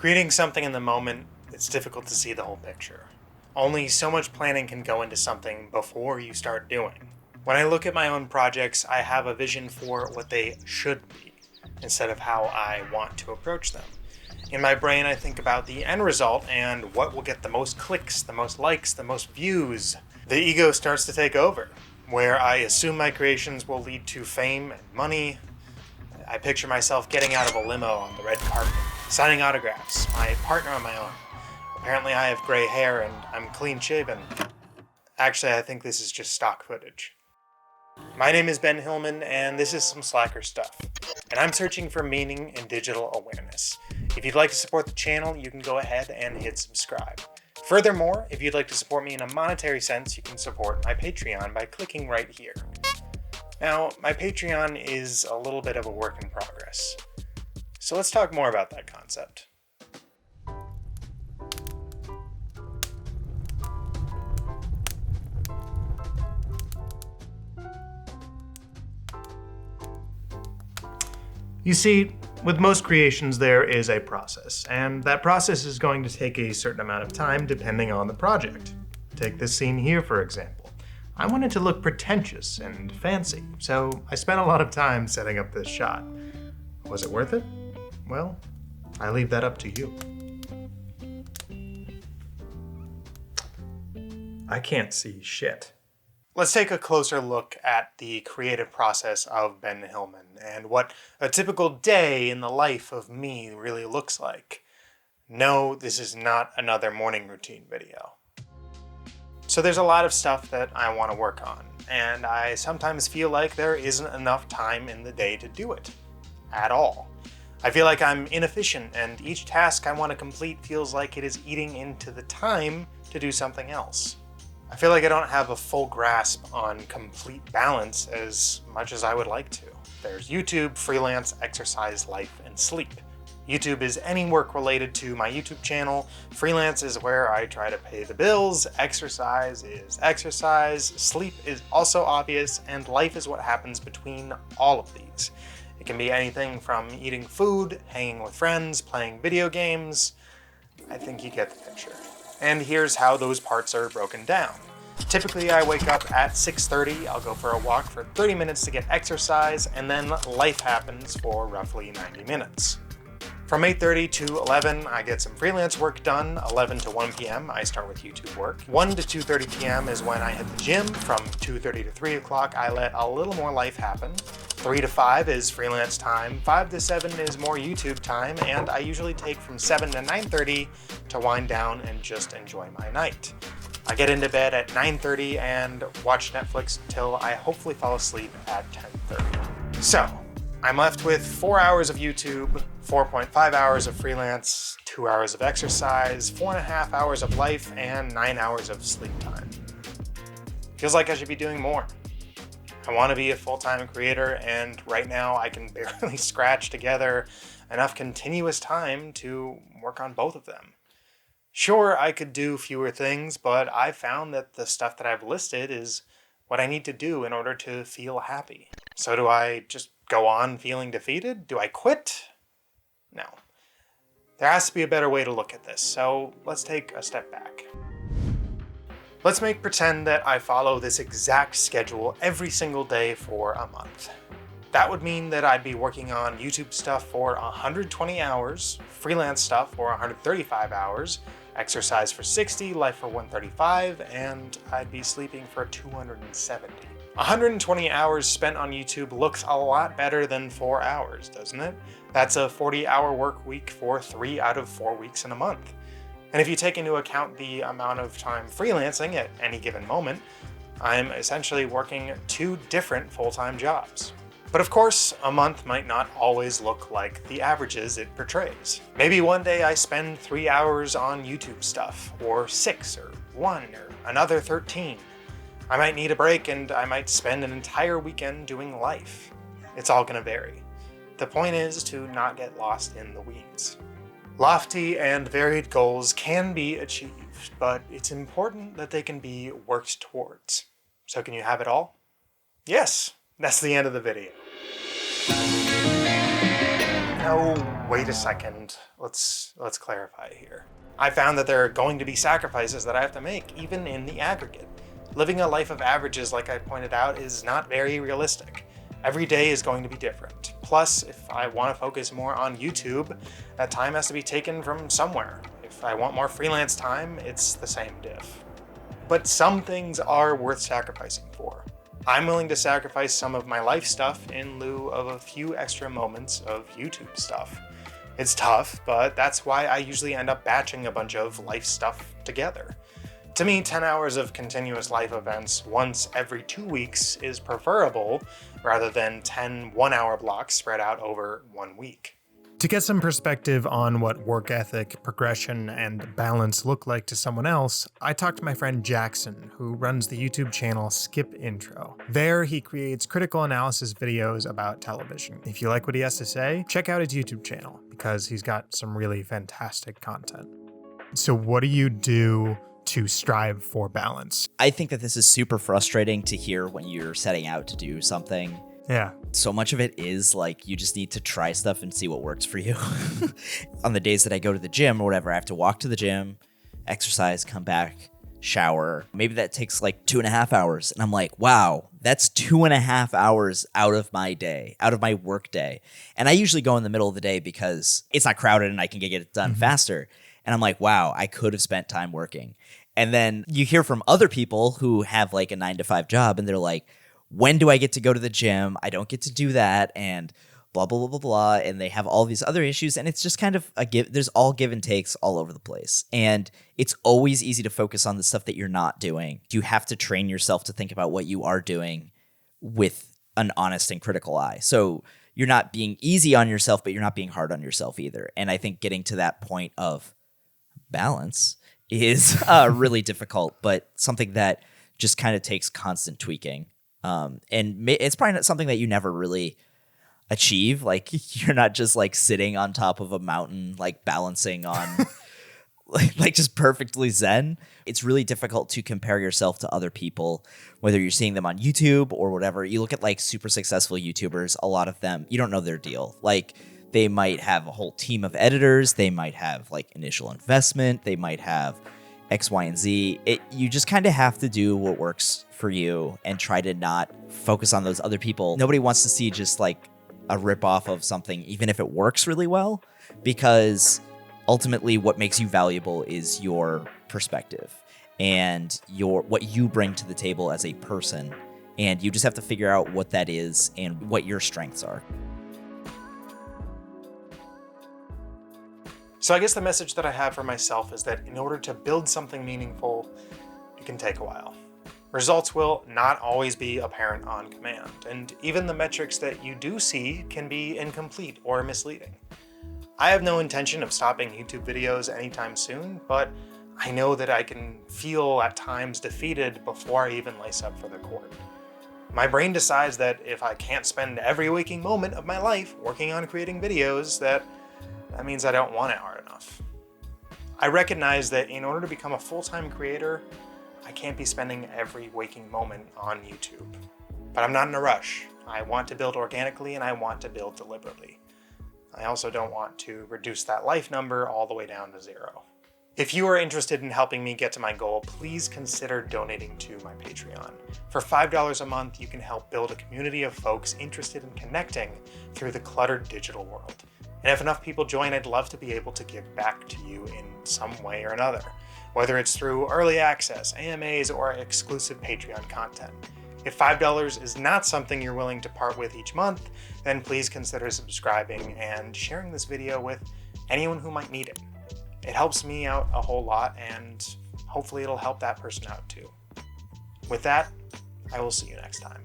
Creating something in the moment, it's difficult to see the whole picture. Only so much planning can go into something before you start doing. When I look at my own projects, I have a vision for what they should be, instead of how I want to approach them. In my brain, I think about the end result and what will get the most clicks, the most likes, the most views. The ego starts to take over, where I assume my creations will lead to fame and money. I picture myself getting out of a limo on the red carpet, signing autographs, my partner on my own. Apparently I have gray hair and I'm clean shaven. Actually, I think this is just stock footage. My name is Ben Hillman, and this is some Slacker stuff. And I'm searching for meaning in digital awareness. If you'd like to support the channel, you can go ahead and hit subscribe. Furthermore, if you'd like to support me in a monetary sense, you can support my Patreon by clicking right here. Now, my Patreon is a little bit of a work in progress. So let's talk more about that concept. You see, with most creations there is a process, and that process is going to take a certain amount of time depending on the project. Take this scene here, for example. I wanted to look pretentious and fancy, so I spent a lot of time setting up this shot. Was it worth it? Well, I leave that up to you. I can't see shit. Let's take a closer look at the creative process of Ben Hillman and what a typical day in the life of me really looks like. No, this is not another morning routine video. So there's a lot of stuff that I want to work on, and I sometimes feel like there isn't enough time in the day to do it. At all. I feel like I'm inefficient, and each task I want to complete feels like it is eating into the time to do something else. I feel like I don't have a full grasp on complete balance as much as I would like to. There's YouTube, freelance, exercise, life, and sleep. YouTube is any work related to my YouTube channel. Freelance is where I try to pay the bills. Exercise is exercise. Sleep is also obvious, and life is what happens between all of these. It can be anything from eating food, hanging with friends, playing video games. I think you get the picture. And here's how those parts are broken down. Typically, I wake up at 6:30, I'll go for a walk for 30 minutes to get exercise, and then life happens for roughly 90 minutes. From 8:30 to 11, I get some freelance work done. 11 to 1 p.m., I start with YouTube work. 1 to 2:30 p.m. is when I hit the gym. From 2:30 to 3 o'clock, I let a little more life happen. 3 to 5 is freelance time. 5 to 7 is more YouTube time, and I usually take from 7 to 9:30 to wind down and just enjoy my night. I get into bed at 9:30 and watch Netflix until I hopefully fall asleep at 10:30. So, I'm left with 4 hours of YouTube, 4.5 hours of freelance, 2 hours of exercise, 4.5 hours of life, and 9 hours of sleep time. Feels like I should be doing more. I want to be a full-time creator, and right now I can barely scratch together enough continuous time to work on both of them. Sure, I could do fewer things, but I've found that the stuff that I've listed is what I need to do in order to feel happy. So do I just go on feeling defeated? Do I quit? No. There has to be a better way to look at this, so let's take a step back. Let's make pretend that I follow this exact schedule every single day for a month. That would mean that I'd be working on YouTube stuff for 120 hours, freelance stuff for 135 hours, exercise for 60, life for 135, and I'd be sleeping for 270. 120 hours spent on YouTube looks a lot better than 4 hours, doesn't it? That's a 40-hour work week for 3 out of 4 weeks in a month. And if you take into account the amount of time freelancing at any given moment, I'm essentially working 2 different full-time jobs. But of course, a month might not always look like the averages it portrays. Maybe one day I spend 3 hours on YouTube stuff, or 6, or 1, or another 13. I might need a break, and I might spend an entire weekend doing life. It's all gonna vary. The point is to not get lost in the weeds. Lofty and varied goals can be achieved, but it's important that they can be worked towards. So can you have it all? Yes, that's the end of the video. No, wait a second. Let's clarify here. I found that there are going to be sacrifices that I have to make, even in the aggregate. Living a life of averages, like I pointed out, is not very realistic. Every day is going to be different. Plus, if I want to focus more on YouTube, that time has to be taken from somewhere. If I want more freelance time, it's the same diff. But some things are worth sacrificing for. I'm willing to sacrifice some of my life stuff in lieu of a few extra moments of YouTube stuff. It's tough, but that's why I usually end up batching a bunch of life stuff together. To me, 10 hours of continuous life events once every 2 weeks is preferable rather than 10 one-hour blocks spread out over 1 week. To get some perspective on what work ethic, progression, and balance look like to someone else, I talked to my friend Jackson, who runs the YouTube channel Skip Intro. There, he creates critical analysis videos about television. If you like what he has to say, check out his YouTube channel, because he's got some really fantastic content. So what do you do to strive for balance? I think that this is super frustrating to hear when you're setting out to do something. Yeah. So much of it is like you just need to try stuff and see what works for you. On the days that I go to the gym or whatever, I have to walk to the gym, exercise, come back, shower. Maybe that takes like 2.5 hours. And I'm like, wow, that's 2.5 hours out of my day, out of my work day. And I usually go in the middle of the day because it's not crowded and I can get it done faster. And I'm like, wow, I could have spent time working. And then you hear from other people who have like a 9-to-5 job and they're like, when do I get to go to the gym? I don't get to do that, and blah, blah, blah, blah, blah. And they have all these other issues, and it's just kind of there's all give and takes all over the place. And it's always easy to focus on the stuff that you're not doing. You have to train yourself to think about what you are doing with an honest and critical eye. So you're not being easy on yourself, but you're not being hard on yourself either. And I think getting to that point of balance is really difficult, but something that just kind of takes constant tweaking. And it's probably not something that you never really achieve. Like you're not just like sitting on top of a mountain, like balancing on like just perfectly zen. It's really difficult to compare yourself to other people, whether you're seeing them on YouTube or whatever. You look at like super successful YouTubers, a lot of them, you don't know their deal. Like they might have a whole team of editors. They might have like initial investment. They might have X, Y, and Z. You just kind of have to do what works for you and try to not focus on those other people. Nobody wants to see just like a ripoff of something, even if it works really well, because ultimately what makes you valuable is your perspective and what you bring to the table as a person. And you just have to figure out what that is and what your strengths are. So I guess the message that I have for myself is that in order to build something meaningful, it can take a while. Results will not always be apparent on command, and even the metrics that you do see can be incomplete or misleading. I have no intention of stopping YouTube videos anytime soon, but I know that I can feel at times defeated before I even lace up for the court. My brain decides that if I can't spend every waking moment of my life working on creating videos, that means I don't want it hard enough. I recognize that in order to become a full-time creator, I can't be spending every waking moment on YouTube. But I'm not in a rush. I want to build organically and I want to build deliberately. I also don't want to reduce that life number all the way down to 0. If you are interested in helping me get to my goal, please consider donating to my Patreon. For $5 a month, you can help build a community of folks interested in connecting through the cluttered digital world. And if enough people join, I'd love to be able to give back to you in some way or another, whether it's through early access, AMAs, or exclusive Patreon content. If $5 is not something you're willing to part with each month, then please consider subscribing and sharing this video with anyone who might need it. It helps me out a whole lot, and hopefully it'll help that person out too. With that, I will see you next time.